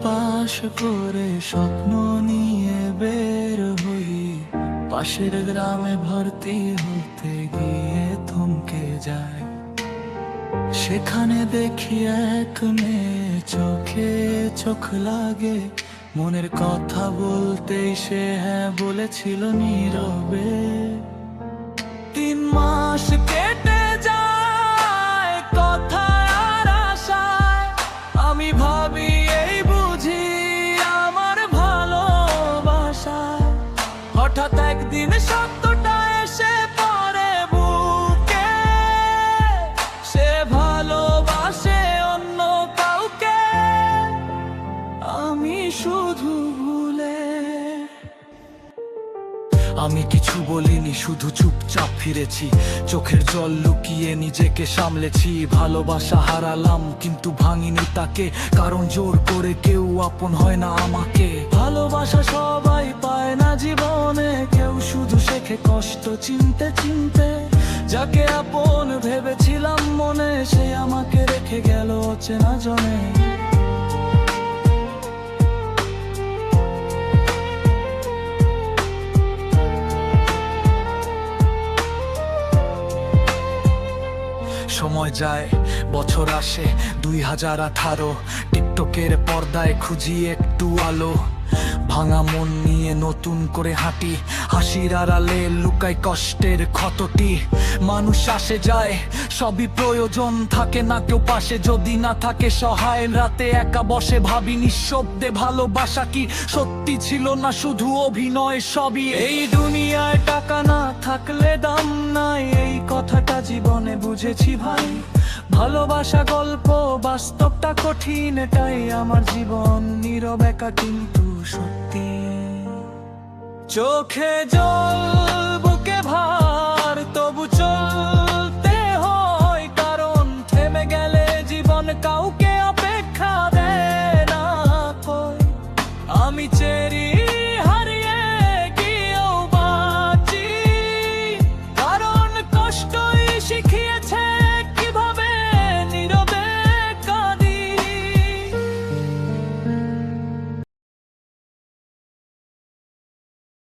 পাশ করে স্বপ্ন নিয়ে বের হই, পাশের গ্রামে ভর্তি হতে গিয়ে থমকে যায়। সেখানে দেখি এক মেয়ে, চোখে চোখ লাগে, মনের কথা বলতেই সে হ্যাঁ বলেছিল নীরবে। 3 মাস কেটে যায় কথায় আর আশায়, আমি ভাবি এই বুঝি আমার ভালোবাসায়। হঠাৎ একদিন সত্যটা এসে পড়ে বুকে, সে ভালোবাসে অন্য কাউকে, আমি শুধু ভুলে। আমি কিছু বলিনি, শুধু চুপচাপ ফিরেছি, চোখের জল লুকিয়ে নিজেকে সামলেছি। ভালোবাসা হারালাম কিন্তু ভাঙিনি তাকে, কারণ জোর করে কেউ আপন হয় না আমাকে। ভালোবাসা সবাই পায় না জীবনে, কেউ শুধু শেখে কষ্ট চিনতে চিনতে। যাকে আপন ভেবেছিলাম মনে, সে আমাকে রেখে গেল অচেনা জনে। সময় যায়, বছর আসে 2018, টিকটকের পর্দায় খুঁজি একটু আলো। ভাঙা মন নিয়ে নতুন করে হাঁটি, হাসির আড়ালে লুকাই কষ্টের ক্ষতটি। মানুষ আসে যায়, সবই প্রয়োজন, থাকে না কেউ পাশে যদি না থাকে সহায়। রাতে একা বসে ভাবি নিঃশব্দে, ভালোবাসা কি সত্যি ছিল না শুধু অভিনয় সবই। এই দুনিয়ায় টাকা না থাকলে দাম নাই, এই কথাটা জীবনে বুঝেছি ভাই। ভালোবাসা গল্প, বাস্তবটা কঠিন, এটাই আমার জীবন, নীরব একা কিন্তু সত্যি। চোখে জল